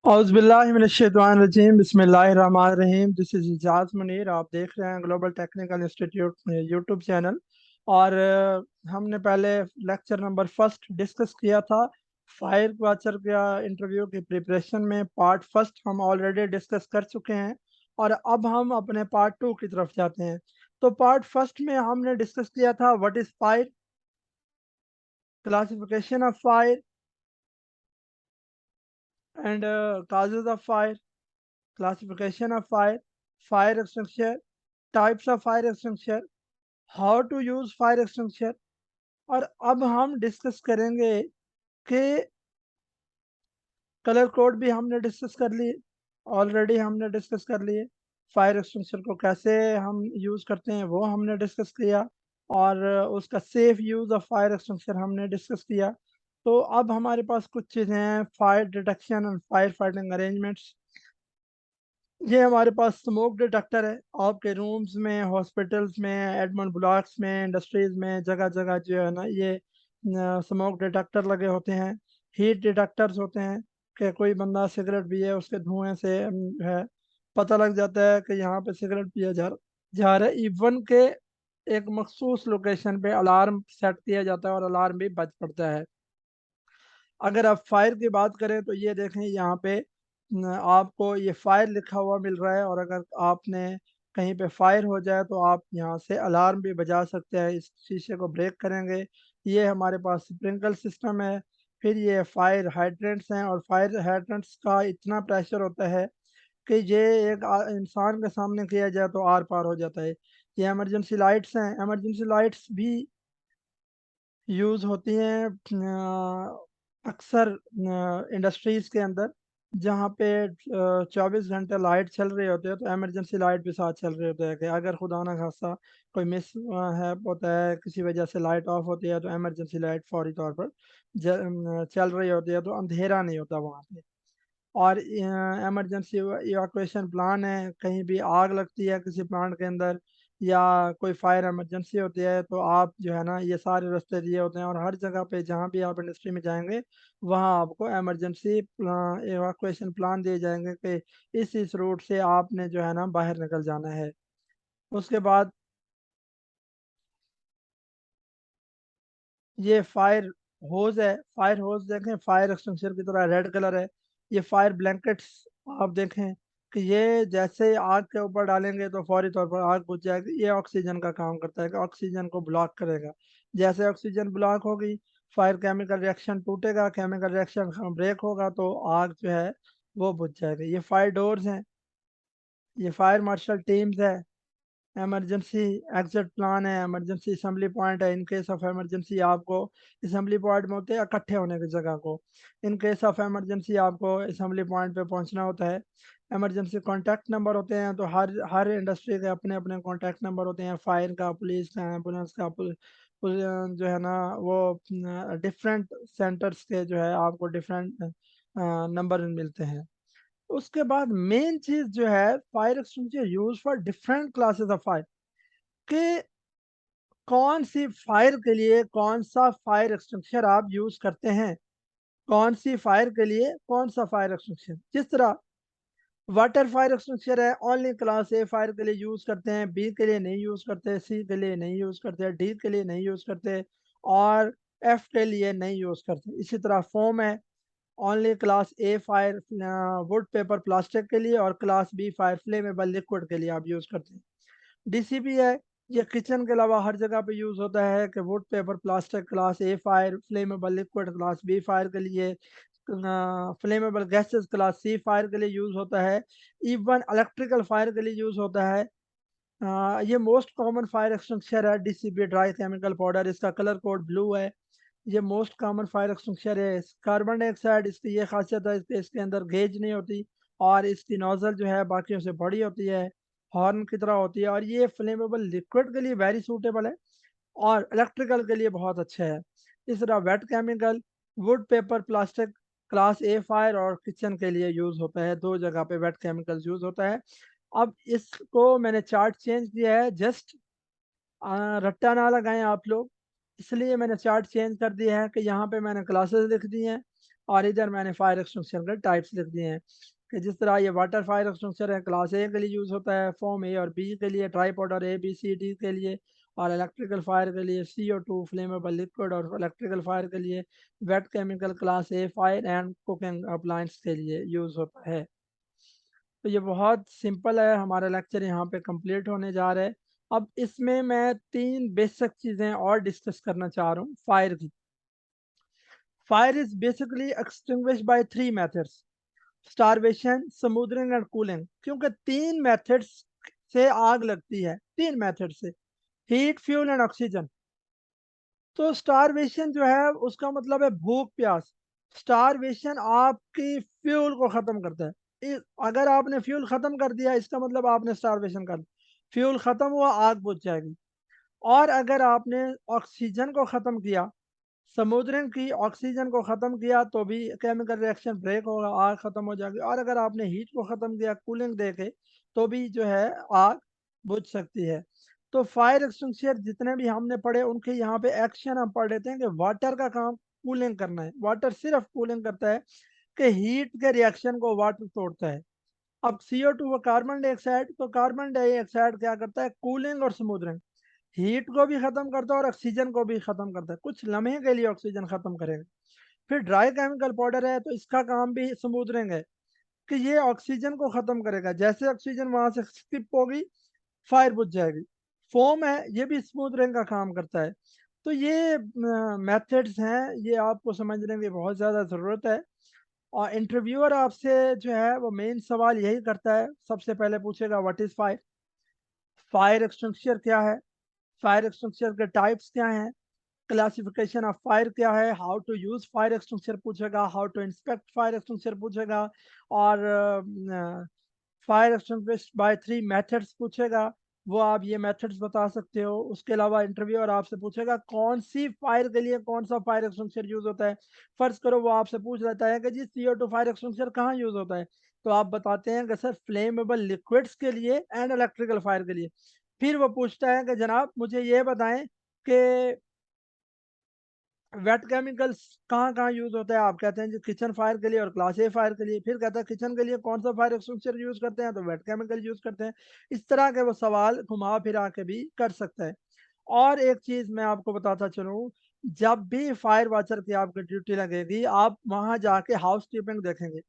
औज़ुबिल्लाहिमिनश्शैतानिर्रजीम बिस्मिल्लाहिर्रहमानिर्रहीम। This is Ejaz Munir. आप देख रहे हैं global technical institute YouTube channel. और हमने पहले लेक्चर नंबर फर्स्ट डिस्कस किया था फायर वाचर का इंटरव्यू की प्रिपरेशन में। पार्ट फर्स्ट हम ऑलरेडी डिस्कस कर चुके हैं और अब हम अपने पार्ट टू की तरफ जाते हैं। तो पार्ट फर्स्ट में हमने डिस्कस किया था what is fire, classification of fire and causes of fire, classification of fire, fire extinguisher, types of fire extinguisher, how to use fire extinguisher। और अब हम डिस्कस करेंगे कि कलर कोड भी हमने डिस्कस कर लिए, ऑलरेडी हमने डिस्कस कर लिए। फायर एक्सटिंग्विशर को कैसे हम यूज़ करते हैं वो हमने डिस्कस किया, और उसका safe use of fire extinguisher हमने डिस्कस किया। तो अब हमारे पास कुछ चीज़ें हैं, fire detection and fire fighting arrangements. ये हमारे पास स्मोक डिटेक्टर है। आपके रूम्स में, हॉस्पिटल्स में, एडमिन ब्लॉक्स में, इंडस्ट्रीज में, जगह जगह जो है ना ये स्मोक डिटेक्टर लगे होते हैं। हीट डिटेक्टर्स होते हैं कि कोई बंदा सिगरेट पिए, उसके धुएं से है पता लग जाता है कि यहाँ पे सिगरेट पिया जा रहा है। इवन के एक मखसूस लोकेशन पे अलार्म सेट किया जाता है और अलार्म भी बज पड़ता है। अगर आप फायर की बात करें तो ये देखें यहाँ पे आपको ये फायर लिखा हुआ मिल रहा है, और अगर आपने कहीं पे फायर हो जाए तो आप यहाँ से अलार्म भी बजा सकते हैं। इस शीशे को ब्रेक करेंगे। ये हमारे पास स्प्रिंकल सिस्टम है। फिर ये फायर हाइड्रेंट्स हैं, और फायर हाइड्रेंट्स का इतना प्रेशर होता है कि ये एक इंसान के सामने किया जाए तो आर पार हो जाता है। ये इमरजेंसी लाइट्स हैं। इमरजेंसी लाइट्स भी यूज़ होती हैं अक्सर इंडस्ट्रीज़ के अंदर, जहाँ पे 24 घंटे लाइट चल रही होती है, तो इमरजेंसी लाइट भी साथ चल रही होती है कि अगर खुदा ना खास्ता कोई मिस है होता है, किसी वजह से लाइट ऑफ होती है, तो इमरजेंसी लाइट फौरी तौर पर चल रही होती है, तो अंधेरा नहीं होता वहाँ पे। और इमरजेंसी इवैक्यूएशन प्लान है, कहीं भी आग लगती है किसी प्लांट के अंदर या कोई फायर इमरजेंसी होती है, तो आप जो है ना ये सारे रास्ते दिए होते हैं, और हर जगह पे जहाँ भी आप इंडस्ट्री में जाएंगे वहाँ आपको इमरजेंसी इवैक्यूएशन प्लान दिए जाएंगे कि इस रूट से आपने जो है ना बाहर निकल जाना है। उसके बाद ये फायर होज है। फायर होज देखें फायर एक्सटिंग्विशर की तरह रेड कलर है। ये फायर ब्लैंकेट्स आप देखें कि ये जैसे आग के ऊपर डालेंगे तो फौरी तौर पर आग बुझ जाएगी। ये ऑक्सीजन का काम करता है कि ऑक्सीजन को ब्लॉक करेगा। जैसे ऑक्सीजन ब्लॉक होगी, फायर केमिकल रिएक्शन टूटेगा, केमिकल रिएक्शन ब्रेक होगा तो आग जो है वो बुझ जाएगी। ये फायर डोर्स हैं। ये फायर मार्शल टीम्स है। इमरजेंसी एग्जिट प्लान है। इमरजेंसी असम्बली पॉइंट है। इन केस ऑफ इमरजेंसी आपको असम्बली पॉइंट में होते हैं इकट्ठे होने की जगह को। इन केस ऑफ इमरजेंसी आपको असम्बली पॉइंट पे पहुंचना होता है। इमरजेंसी कॉन्टैक्ट नंबर होते हैं, तो हर इंडस्ट्री के अपने अपने कॉन्टैक्ट नंबर होते हैं। फायर का, पुलिस का, एम्बुलेंस का, जो है ना वो डिफरेंट सेंटर्स के जो है आपको डिफरेंट नंबर मिलते हैं। उसके बाद मेन चीज जो है, fire extinguisher use for different classes of fire, कि कौन सी फायर के लिए कौन सा फायर एक्सटिंग्विशर आप यूज करते हैं, कौन सी फायर के लिए कौन सा फायर एक्सटिंग्विशर। जिस तरह वाटर फायर एक्सटिंग्विशर है, ओनली क्लास ए फायर के लिए यूज करते हैं, बी के लिए नहीं यूज करते, सी के लिए नहीं यूज करते, डी के लिए नहीं यूज करते, और एफ के लिए नहीं यूज करते। इसी तरह फोम है, only class A fire wood paper plastic के लिए, और class B fire flammable liquid के लिए आप यूज करते हैं। डीसीपी है, ये किचन के अलावा हर जगह पे यूज होता है कि wood paper plastic class A fire, flammable liquid class B fire के लिए, flammable gases class C fire के लिए यूज होता है। इवन इलेक्ट्रिकल फायर के लिए यूज होता है। ये मोस्ट कॉमन फायर एक्सटिंग्विशर है डीसीपी ड्राई केमिकल पाउडर। इसका कलर कोड ब्लू है। ये मोस्ट कॉमन फायर एक्सटिंग्विशर है। कार्बन डाइऑक्साइड, इसकी ये खासियत है इसके अंदर गेज नहीं होती, और इसकी नोजल जो है बाकियों से बड़ी होती है, हॉर्न की तरह होती है, और ये फ्लेमेबल लिक्विड के लिए वेरी सूटेबल है, और इलेक्ट्रिकल के लिए बहुत अच्छा है। इस तरह wait chemical, would paper plastic class A fire और किचन के लिए यूज होता है। दो जगह पे वेट केमिकल यूज होता है। अब इसको मैंने चार्ट चेंज किया है, जस्ट रट्टा ना लगाएं आप लोग, इसलिए मैंने चार्ट चेंज कर दिया है कि यहाँ पे मैंने क्लासेस लिख दी हैं। और इधर मैंने फायर एक्सटिंग्विशर के टाइप्स लिख दिए हैं कि जिस तरह ये वाटर फायर एक्सटिंग्विशर है क्लास ए के लिए यूज़ होता है, फॉर्म ए और बी के लिए, ट्राइपॉड और ए बी सी डी के लिए, और इलेक्ट्रिकल फायर के लिए CO2 फ्लेमेबल लिक्विड, और इलेक्ट्रिकल फायर के लिए wait chemical class A fire and cooking appliance के लिए यूज़ होता है। तो ये बहुत सिंपल है, हमारा लेक्चर यहाँ पे कंप्लीट होने जा रहा है। अब इसमें मैं 3 बेसिक चीज़ें और डिस्कस करना चाह रहा हूँ फायर की। Fire is basically extinguished by 3 methods, starvation, smothering and cooling. क्योंकि 3 मेथड्स से आग लगती है, 3 मेथड से, हीट, फ्यूल एंड ऑक्सीजन। तो स्टारवेशन जो है उसका मतलब है भूख प्यास। स्टारवेशन आपकी फ्यूल को खत्म करता है। अगर आपने फ्यूल खत्म कर दिया इसका मतलब आपने स्टारवेशन कर दी। फ्यूल खत्म हुआ, आग बुझ जाएगी। और अगर आपने ऑक्सीजन को खत्म किया, स्मूदरिंग की, ऑक्सीजन को खत्म किया, तो भी केमिकल रिएक्शन ब्रेक होगा, आग खत्म हो जाएगी। और अगर आपने हीट को खत्म किया, कूलिंग दे के, तो भी जो है आग बुझ सकती है। तो फायर एक्सटिंग्विशर जितने भी हमने पढ़े उनके यहाँ पे एक्शन हम पढ़ लेते हैं कि वाटर का काम कूलिंग करना है। वाटर सिर्फ कूलिंग करता है कि हीट के रिएक्शन को वाटर तोड़ता है। अब CO2 व कार्बन डाइऑक्साइड, तो कार्बन डाइऑक्साइड क्या करता है, कूलिंग और स्मूदरिंग। हीट को भी खत्म करता है और ऑक्सीजन को भी खत्म करता है, कुछ लम्हे के लिए ऑक्सीजन खत्म करेगा। फिर ड्राई केमिकल पाउडर है, तो इसका काम भी स्मूदरिंग है कि ये ऑक्सीजन को खत्म करेगा। जैसे ऑक्सीजन वहां से स्किप होगी, फायर बुझ जाएगी। फोम है, ये भी स्मूदरिंग का काम करता है। तो ये मेथड्स हैं, ये आपको समझने की बहुत ज़्यादा ज़रूरत है। और इंटरव्यूअर आपसे जो है वो मेन सवाल यही करता है, सबसे पहले पूछेगा what is fire, fire extinguisher क्या है, फायर एक्सटिंग्विशर के टाइप्स क्या हैं, क्लासिफिकेशन ऑफ फायर क्या है, how to use fire extinguisher पूछेगा, how to inspect fire extinguisher पूछेगा, और फायर एक्सटिंग्विश बाय 3 मेथड्स पूछेगा, वो आप ये मेथड्स बता सकते हो। उसके अलावा इंटरव्यूअर आपसे पूछेगा कौन सी फायर के लिए कौन सा फायर एक्सटिंग्विशर यूज होता है। फर्ज करो वो आपसे पूछ लेता है कि जी CO2 फायर एक्सटिंग्विशर कहाँ यूज होता है, तो आप बताते हैं कि सर फ्लेमेबल लिक्विड्स के लिए एंड इलेक्ट्रिकल फायर के लिए। फिर वो पूछता है कि जनाब मुझे ये बताएं कि वेट केमिकल्स कहाँ-कहाँ यूज़ होता है? आप कहते हैं जी किचन फायर के लिए और क्लास ए फायर के लिए। फिर कहता है किचन के लिए कौन सा फायर एक्सटिंग्विशर यूज़ करते हैं? तो वेट केमिकल यूज़ करते हैं। इस तरह के वो सवाल घुमा-फिरा के भी कर सकता है। और एक चीज़ मैं आपको बताता चलूँ, जब भी फायर वॉचर की आपकी ड्यूटी लगेगी, आप वहाँ जाके हाउसकीपिंग देखेंगे।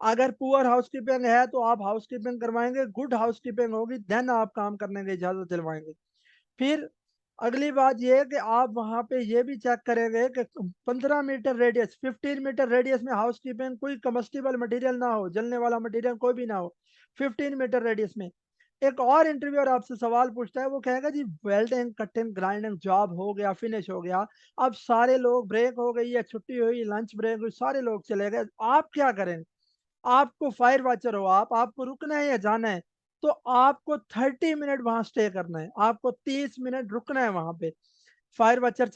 अगर पुअर हाउसकीपिंग है तो आप हाउसकीपिंग करवाएँगे, गुड हाउसकीपिंग होगी देन आप काम करने की इजाज़त दिलवाएँगे। फिर अगली बात ये है कि आप वहाँ पे ये भी चेक करेंगे कि 15 मीटर रेडियस, 15 मीटर रेडियस में हाउसकीपिंग, कोई कम्बस्टिबल मटेरियल ना हो, जलने वाला मटेरियल कोई भी ना हो, 15 मीटर रेडियस में। एक और इंटरव्यूअर आपसे सवाल पूछता है, वो कहेगा जी वेल्डिंग, कटिंग, ग्राइंडिंग जॉब हो गया, फिनिश हो गया, अब सारे लोग, ब्रेक हो गई है, छुट्टी हुई, लंच ब्रेक हुई, सारे लोग चले गए, आप क्या करेंगे? आपको फायर वॉचर हो आप, आपको रुकना है या जाना है, तो आपको 30 मिनट वहाँ स्टे करना है, आपको 30 मिनट रुकना है वहाँ पे। फायर वॉचर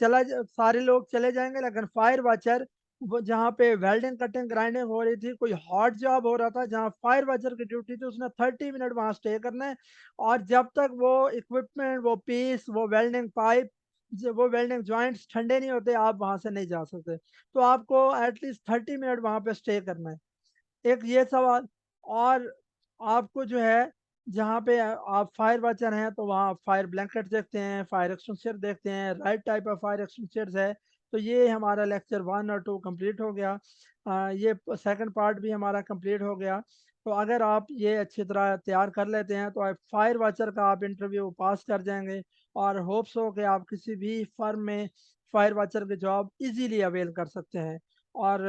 सारे लोग चले जाएँगे, लेकिन फायर वॉचर वो जहाँ पे वेल्डिंग, कटिंग, ग्राइंडिंग हो रही थी, कोई हॉट जॉब हो रहा था, जहाँ फायर वॉचर की ड्यूटी थी, उसने 30 मिनट वहाँ स्टे करना है। और जब तक वो इक्विपमेंट, वो पीस, वो वेल्डिंग पाइप, वो वेल्डिंग जॉइंट्स ठंडे नहीं होते, आप वहाँ से नहीं जा सकते। तो आपको एटलीस्ट 30 मिनट वहाँ पे स्टे करना है। एक ये सवाल। और आपको जो है जहाँ पे आप फायर वॉचर हैं तो वहाँ फायर ब्लैंकेट देखते हैं, फायर एक्सटिंग्विशर देखते हैं, right type of fire extinguishers है। तो ये हमारा लेक्चर 1 और 2 कंप्लीट हो गया। ये सेकंड पार्ट भी हमारा कंप्लीट हो गया। तो अगर आप ये अच्छी तरह तैयार कर लेते हैं तो आप फायर वॉचर का आप इंटरव्यू पास कर जाएंगे। और होप्स हो कि आप किसी भी फर्म में फायर वॉचर की जॉब इजीली अवेल कर सकते हैं। और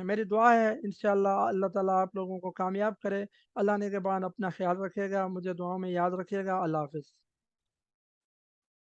मेरी दुआ है इंशाल्लाह अल्लाह ताला आप लोगों को कामयाब करे। अल्लाह ने के बाद अपना ख्याल रखिएगा, मुझे दुआओं में याद रखिएगा। अल्लाह हाफ़िज़।